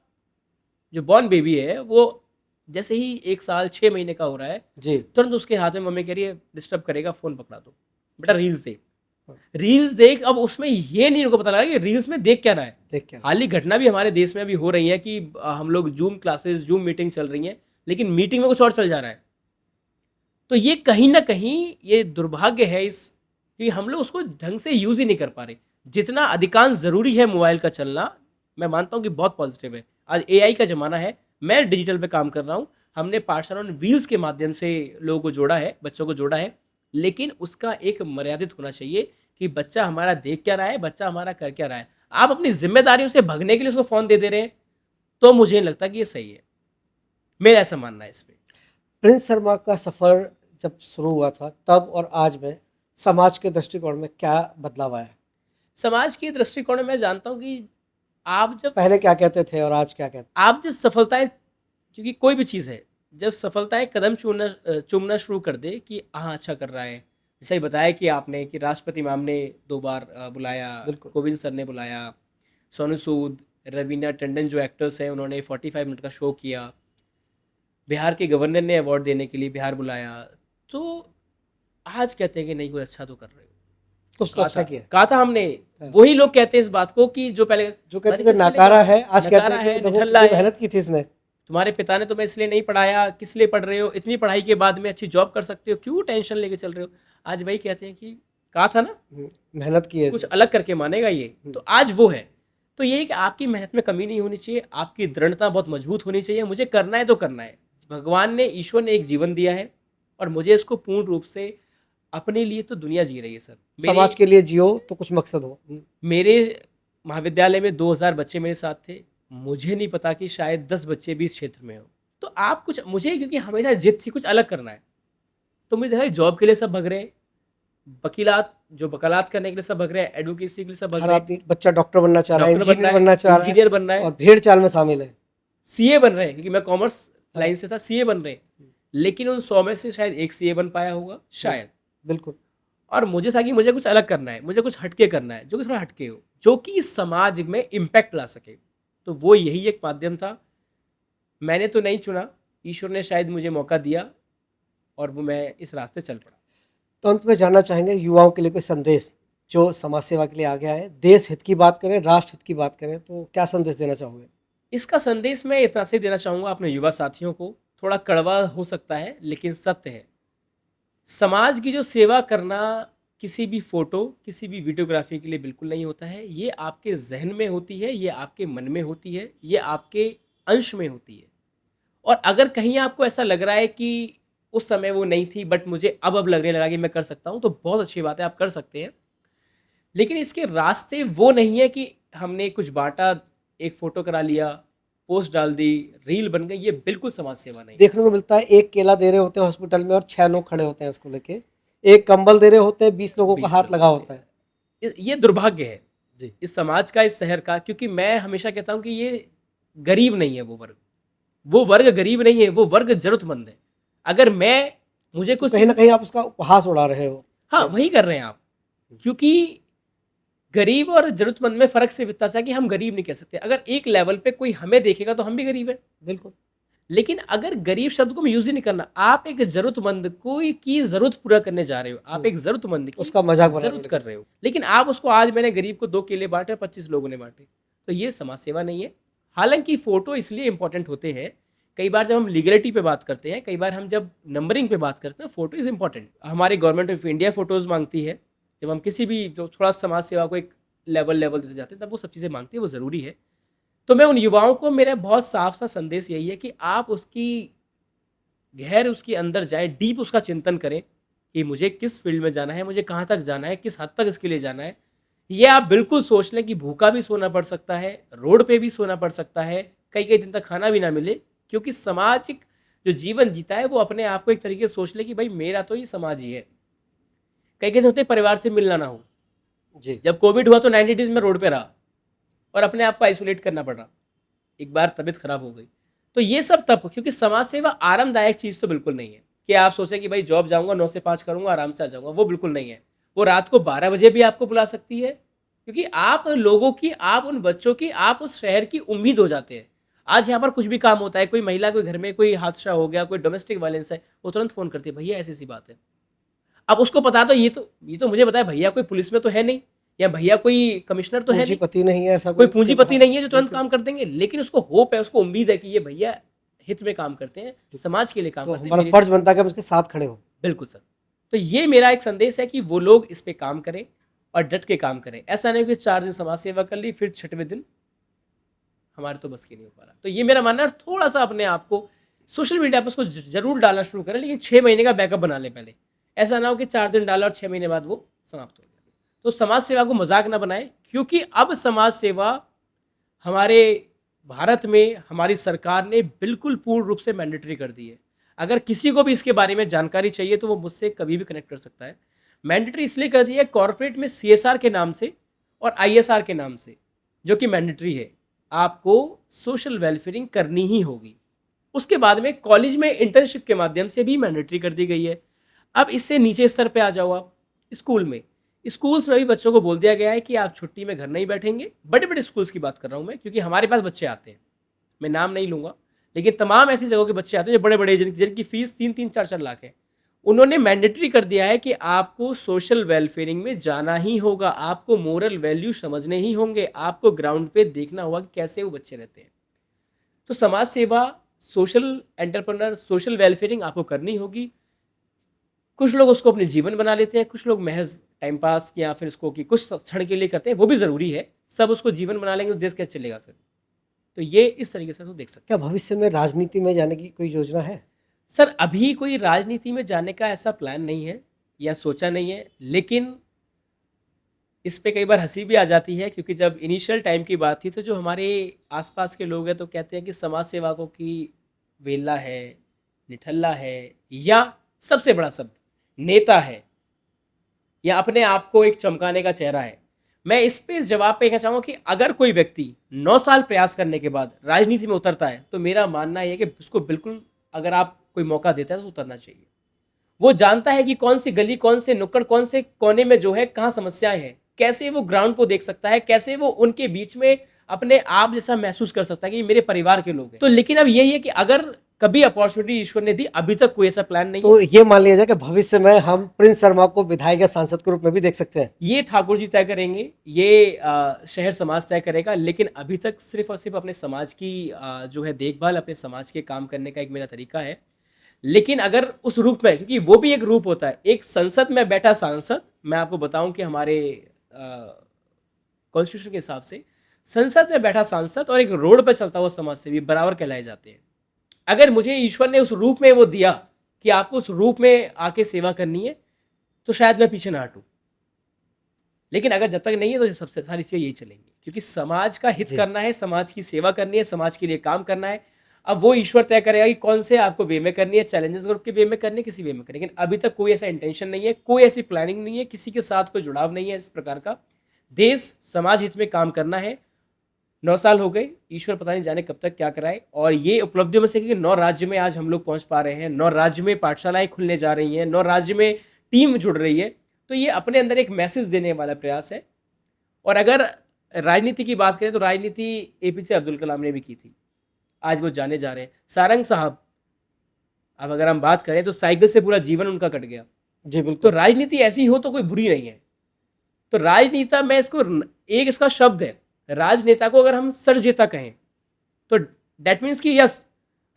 जो बॉर्न बेबी है, वो जैसे ही 1 साल 6 महीने का हो रहा है, जी। तुरंत उसके हाथ में मम्मी कह रही है डिस्टर्ब करेगा, फ़ोन पकड़ा दो बेटा, ठीक। रील्स देख, हाँ, रील्स देख। अब उसमें ये नहीं उनको पता लगा कि रील्स में देख क्या रहा है। देख क्या? हाल ही घटना भी हमारे देश में अभी हो रही है कि हम लोग जूम क्लासेस, जूम मीटिंग चल रही हैं, लेकिन मीटिंग में कुछ और चल जा रहा है। तो ये कहीं ना कहीं ये दुर्भाग्य है इस, कि हम लोग उसको ढंग से यूज़ ही नहीं कर पा रहे। जितना अधिकांश ज़रूरी है मोबाइल का चलना, मैं मानता हूँ कि बहुत पॉजिटिव है। आज एआई का ज़माना है, मैं डिजिटल पे काम कर रहा हूँ, हमने पाठशाला ऑन व्हील्स के माध्यम से लोगों को जोड़ा है, बच्चों को जोड़ा है, लेकिन उसका एक मर्यादित होना चाहिए कि बच्चा हमारा देख क्या रहा है, बच्चा हमारा कर क्या रहा है। आप अपनी जिम्मेदारियों से भगने के लिए उसको फ़ोन दे दे रहे हैं, तो मुझे नहीं लगता कि ये सही है। मेरा ऐसा मानना है इस पर। प्रिंस शर्मा का सफ़र जब शुरू हुआ था तब और आज में समाज के दृष्टिकोण में क्या बदलाव आया? समाज के दृष्टिकोण में मैं जानता हूँ कि आप जब पहले क्या कहते थे और आज क्या कहते आप जब सफलताएं, क्योंकि कोई भी चीज़ है, जब सफलताएं कदम चूमना शुरू कर दे कि हाँ अच्छा कर रहा है, जैसे ही बताया कि आपने कि राष्ट्रपति मैम ने 2 बार बुलाया, बिल्कुल। कोविंद सर ने बुलाया, सोनू सूद, रवीना टंडन जो एक्टर्स हैं उन्होंने 45 मिनट का शो किया, बिहार के गवर्नर ने अवार्ड देने के लिए बिहार बुलाया, तो आज कहते हैं कि नहीं कुछ अच्छा तो कर रहे हो। कुछ तो अच्छा किया। कहा था हमने, हाँ। वही लोग कहते हैं इस बात को कि जो पहले जो कहते मैंने थे किस लिए नकारा कहा? है, आज कहते नकारा हैं कि है, देखो निठल्ला कितनी है, मेहनत की थी इसने। तुम्हारे पिता ने तुम्हें इसलिए नहीं पढ़ाया, किस लिए पढ़ रहे हो, इतनी पढ़ाई के बाद में अच्छी जॉब कर सकते हो, क्यों टेंशन लेके चल रहे हो। आज वही कहते हैं कि कहा था ना मेहनत की है कुछ इसने। अलग करके मानेगा ये, तो आज वो है। तो ये है कि आपकी मेहनत में कमी नहीं होनी चाहिए, आपकी दृढ़ता बहुत मजबूत होनी चाहिए, मुझे करना है तो करना है। भगवान ने, ईश्वर ने एक जीवन दिया है और मुझे इसको पूर्ण रूप से, अपने लिए तो दुनिया जी रही है सर। समाज के लिए जियो तो कुछ मकसद हो। मेरे महाविद्यालय में 2000 बच्चे मेरे साथ थे, मुझे नहीं पता कि शायद 10 बच्चे भी इस क्षेत्र में हो। तो आप कुछ, मुझे क्योंकि हमेशा जिद थी कुछ अलग करना है, तो मुझे देखा जॉब के लिए सब भग रहे हैं, वकीलात जो वकालत करने के लिए सब भग रहे हैं, एडवोकेसी के लिए सब भग हर रहे हैं, आदमी, बच्चा डॉक्टर बनना चाह रहा है, डॉक्टर बनना इंजीनियर है, बनना चाह रहा है इंजीनियर बनना है, और भेड़ चाल में शामिल है। सीए बन रहे हैं, क्योंकि मैं कॉमर्स लाइन से था, सीए बन रहे हैं, लेकिन उन 100 में से शायद एक सीए बन पाया होगा शायद। बिल्कुल। और मुझे था कि मुझे कुछ अलग करना है, मुझे कुछ हटके करना है, जो कि थोड़ा हटके हो, जो कि समाज में इम्पैक्ट ला सके। तो वो यही एक माध्यम था, मैंने तो नहीं चुना, ईश्वर ने शायद मुझे मौका दिया और वो मैं इस रास्ते चल पड़ा। तो अंत में जानना चाहेंगे युवाओं के लिए कोई संदेश जो समाज सेवा के लिए आगे आए, देश हित की बात करें, राष्ट्र हित की बात करें, तो क्या संदेश देना चाहोगे? इसका संदेश मैं इतना से देना चाहूँगा अपने युवा साथियों को, थोड़ा कड़वा हो सकता है लेकिन सत्य है। समाज की जो सेवा करना किसी भी फोटो, किसी भी वीडियोग्राफी के लिए बिल्कुल नहीं होता है। ये आपके जहन में होती है, ये आपके मन में होती है, ये आपके अंश में होती है। और अगर कहीं आपको ऐसा लग रहा है कि उस समय वो नहीं थी बट मुझे अब लगने लगा कि मैं कर सकता हूँ, तो बहुत अच्छी बात है, आप कर सकते हैं। लेकिन इसके रास्ते वो नहीं है कि हमने कुछ बांटा, एक फोटो करा लिया, पोस्ट डाल दी, रील बन गई, ये बिल्कुल समाज सेवा नहीं। देखने को मिलता है एक केला दे रहे होते हैं हॉस्पिटल में और 6 लोग खड़े होते हैं उसको लेके, एक कंबल दे रहे होते हैं, 20 लोगों का 20 हाथ लोग लगा होते होता है। ये दुर्भाग्य है जी। इस समाज का, इस शहर का। क्योंकि मैं हमेशा कहता हूँ कि ये गरीब नहीं है, वो वर्ग गरीब नहीं है, वो वर्ग जरूरतमंद है। अगर मैं, मुझे तो कुछ, कहीं ना कहीं आप उसका उपहास उड़ा रहे हो। हाँ वही कर रहे हैं आप। क्योंकि गरीब और जरूरतमंद में फर्क से इतना सा कि हम गरीब नहीं कह सकते। अगर एक लेवल पे कोई हमें देखेगा तो हम भी गरीब हैं, बिल्कुल। लेकिन अगर गरीब शब्द को मैं यूज ही नहीं करना, आप एक जरूरतमंद कोई की जरूरत पूरा करने जा रहे हो, आप एक जरूरतमंद की उसका मजाक बना जरूरत कर रहे हो, लेकिन आप उसको, आज मैंने गरीब को 2 केले बांटे, 25 लोगों ने बांटे, तो ये समाज सेवा नहीं है। हालांकि फोटो इसलिए इंपॉर्टेंट होते हैं कई बार जब हम लीगलिटी पे बात करते हैं, कई बार हम जब नंबरिंग पे बात करते हैं, फोटो इज़ इंपॉर्टेंट। हमारी गवर्नमेंट ऑफ इंडिया फ़ोटोज़ माँगती है। जब हम किसी भी जो थोड़ा समाज सेवा को एक लेवल देते जाते हैं, तब वो सब चीज़ें माँगती है, वो ज़रूरी है। तो मैं उन युवाओं को, मेरा बहुत साफ-सा संदेश यही है कि आप उसकी गहर उसके अंदर जाएँ, डीप उसका चिंतन करें कि मुझे किस फ़ील्ड में जाना है, मुझे कहाँ तक जाना है, किस हद तक इसके लिए जाना है। ये आप बिल्कुल सोच लें कि भूखा भी सोना पड़ सकता है, रोड पे भी सोना पड़ सकता है, कई-कई दिन तक खाना भी ना मिले, क्योंकि सामाजिक जो जीवन जीता है, वो अपने आप को एक तरीके से सोच ले कि भाई मेरा तो ये समाज ही है। कई-कई होते हैं परिवार से मिलना ना हो। जी। जब कोविड हुआ तो 90 डेज़ मैं रोड पे रहा और अपने आप को आइसोलेट करना पड़ा। एक बार तबीयत खराब हो गई। तो ये सब तब, क्योंकि समाज सेवा आरामदायक चीज़ तो बिल्कुल नहीं है कि आप सोचें कि भाई जॉब जाऊँगा 9 से 5 करूँगा, आराम से आ जाऊँगा, वो बिल्कुल नहीं है। वो रात को 12 बजे भी आपको बुला सकती है, क्योंकि आप लोगों की, आप उन बच्चों की, आप उस शहर की उम्मीद हो जाते हैं। आज यहाँ पर कुछ भी काम होता है, कोई महिला, कोई घर में कोई हादसा हो गया, कोई डोमेस्टिक वायलेंस है, वो तुरंत फ़ोन करती है, भैया ऐसी-ऐसी बात है। अब उसको पता, तो ये तो मुझे पता है, भैया कोई पुलिस में तो है नहीं, या भैया कोई कमिश्नर तो है नहीं, पूंजीपति नहीं है ऐसा कोई कोई कि पूंजीपति हाँ, नहीं है जो तुरंत बिल्कुल। काम कर देंगे, लेकिन उसको होप है, उसको उम्मीद है कि ये भैया हित में काम करते हैं, समाज के लिए काम तो करते हैं, हमारा मेरे लिए। फर्ज बनता है कि हम उसके साथ खड़े हों। बिल्कुल सर। तो ये मेरा एक संदेश है कि वो लोग इस पे काम करें और डट के काम करें। ऐसा नहीं कि 4 दिन समाज सेवा कर ली, फिर 6वें दिन हमारे तो बस की नहीं हो पा रहा। तो ये मेरा मानना है, थोड़ा-सा अपने आप को सोशल मीडिया पे उसको ज़रूर डालना शुरू करें, लेकिन 6 महीने का बैकअप बना लें पहले। ऐसा ना हो कि 4 दिन डाला और 6 महीने बाद वो समाप्त हो गया। तो समाज सेवा को मज़ाक ना बनाएँ, क्योंकि अब समाज सेवा हमारे भारत में हमारी सरकार ने बिल्कुल पूर्ण रूप से मैंडेटरी कर दी है। अगर किसी को भी इसके बारे में जानकारी चाहिए तो वो मुझसे कभी भी कनेक्ट कर सकता है। मैंडेटरी इसलिए कर दी है कॉर्पोरेट में सीएसआर के नाम से और आईएसआर के नाम से, जो कि मैंडेटरी है। आपको सोशल वेलफेयरिंग करनी ही होगी। उसके बाद में कॉलेज में इंटर्नशिप के माध्यम से भी मैंडेटरी कर दी गई है। अब इससे नीचे स्तर पे आ जाओ आप, स्कूल में। स्कूल्स में भी बच्चों को बोल दिया गया है कि आप छुट्टी में घर नहीं बैठेंगे। बड़े-बड़े स्कूल्स की बात कर रहा हूँ मैं, क्योंकि हमारे पास बच्चे आते हैं। मैं नाम नहीं लूँगा, लेकिन तमाम ऐसी जगहों के बच्चे आते हैं जो बड़े-बड़े, जिनकी फीस 3-3 4-4 लाख है। उन्होंने मैंडेटरी कर दिया है कि आपको सोशल वेलफेयरिंग में जाना ही होगा, आपको मोरल वैल्यू समझने ही होंगे, आपको ग्राउंड पे देखना होगा कि कैसे वो बच्चे रहते हैं। तो समाज सेवा, सोशल एंटरप्रेन्योर, सोशल वेलफेयरिंग आपको करनी होगी। कुछ लोग उसको अपने जीवन बना लेते हैं, कुछ लोग महज़ टाइम पास या फिर उसको कि कुछ क्षण के लिए करते हैं, वो भी ज़रूरी है। सब उसको जीवन बना लेंगे तो देश कैसे चलेगा फिर? तो ये इस तरीके से तो देख सकते क्या हैं। भविष्य में राजनीति में जाने की कोई योजना है? सर, अभी कोई राजनीति में जाने का ऐसा प्लान नहीं है या सोचा नहीं है, लेकिन इस पे कई बार हँसी भी आ जाती है, क्योंकि जब इनिशियल टाइम की बात थी तो जो हमारे आस-पास के लोग हैं तो कहते हैं कि समाज सेवकों की वेला है, निठल्ला है, या सबसे बड़ा शब्द नेता है, या अपने आप को एक चमकाने का चेहरा है। मैं इस पे इस जवाब पे कहना चाहूँगा कि अगर कोई व्यक्ति 9 साल प्रयास करने के बाद राजनीति में उतरता है, तो मेरा मानना ये है कि उसको बिल्कुल, अगर आप कोई मौका देता है तो उतरना चाहिए। वो जानता है कि कौन सी गली, कौन से नुक्कड़, कौन से कोने में जो है कहाँ समस्याएँ हैं। कैसे वो ग्राउंड को देख सकता है, कैसे वो उनके बीच में अपने आप जैसा महसूस कर सकता है कि ये मेरे परिवार के लोग हैं। तो लेकिन अब यही है कि अगर कभी अपॉर्च्युनिटी ईश्वर ने दी, अभी तक कोई ऐसा प्लान नहीं है। तो ये मान लिया जाए कि भविष्य में हम प्रिंस शर्मा को विधायक या सांसद के रूप में भी देख सकते हैं। ये ठाकुर जी तय करेंगे, ये शहर समाज तय करेगा, लेकिन अभी तक सिर्फ़ और सिर्फ़ अपने समाज की जो है देखभाल, अपने समाज के काम करने का एक मेरा तरीका है। लेकिन अगर उस रूप में, क्योंकि वो भी एक रूप होता है, एक संसद में बैठा सांसद, मैं आपको बताऊँ कि हमारे कॉन्स्टिट्यूशन के हिसाब से संसद में बैठा सांसद और एक रोड पे चलता हुआ समाज सेवी बराबर कहलाए जाते हैं। अगर मुझे ईश्वर ने उस रूप में वो दिया कि आपको उस रूप में आके सेवा करनी है, तो शायद मैं पीछे ना हटूँ। लेकिन अगर जब तक नहीं है तो सबसे सारी चीज़ें यही चलेंगी, क्योंकि समाज का हित जी। करना है, समाज की सेवा करनी है, समाज के लिए काम करना है। अब वो ईश्वर तय करेगा कि कौन से आपको वे में करनी है, चैलेंजेस ग्रुप के वे में करनी है, किसी वे में करनी है। लेकिन अभी तक कोई ऐसा इंटेंशन नहीं है, कोई ऐसी प्लानिंग नहीं है, किसी के साथ कोई जुड़ाव नहीं है इस प्रकार का। देश समाज हित में काम करना है। 9 साल हो गए, ईश्वर पता नहीं जाने कब तक क्या कराए, और ये उपलब्धियों में से कि 9 राज्य में आज हम लोग पहुंच पा रहे हैं, 9 राज्य में पाठशालाएं खुलने जा रही हैं, 9 राज्य में टीम जुड़ रही है। तो ये अपने अंदर एक मैसेज देने वाला प्रयास है। और अगर राजनीति की बात करें तो राजनीति एपीजे अब्दुल कलाम ने भी की थी, आज वो जाने जा रहे हैं। सारंग साहब, अब अगर हम बात करें तो साइकिल से पूरा जीवन उनका कट गया। जी, तो बिल्कुल। राजनीति ऐसी हो तो कोई बुरी नहीं है। तो राजनेता, मैं इसको एक इसका शब्द है, राजनेता को अगर हम सर्वजेता कहें तो डेट मीन्स कि यस,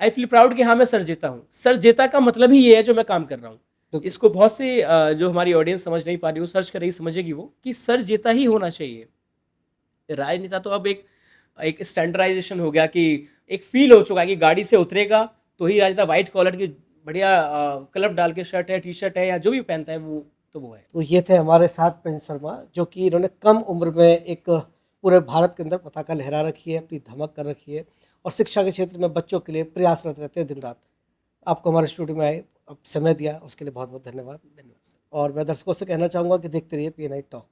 आई फील प्राउड कि हाँ मैं सर जेता हूँ। सर जेता का मतलब ही ये है जो मैं काम कर रहा हूँ। बिल्कुल। इसको बहुत से जो हमारी ऑडियंस समझ नहीं पा रही, वो सर्च करेगी समझेगी वो कि सर जेता ही होना चाहिए। राजनेता तो अब एक एक स्टैंडर्डाइजेशन हो गया कि एक फील हो चुका है कि गाड़ी से उतरेगा तो ही राजनेता व्हाइट कॉलर की बढ़िया कलर डाल के शर्ट है, टी-शर्ट है या जो भी पहनता है वो है। तो ये थे हमारे साथ प्रिंस शर्मा, जो कि इन्होंने कम उम्र में एक पूरे भारत के अंदर पताका लहरा रखी है, अपनी धमक कर रखी है और शिक्षा के क्षेत्र में बच्चों के लिए प्रयासरत रहते हैं दिन रात। आपको हमारे स्टूडियो में आए, अब समय दिया, उसके लिए बहुत बहुत धन्यवाद। धन्यवाद सर। और मैं दर्शकों से कहना चाहूँगा कि देखते रहिए PNI टॉक।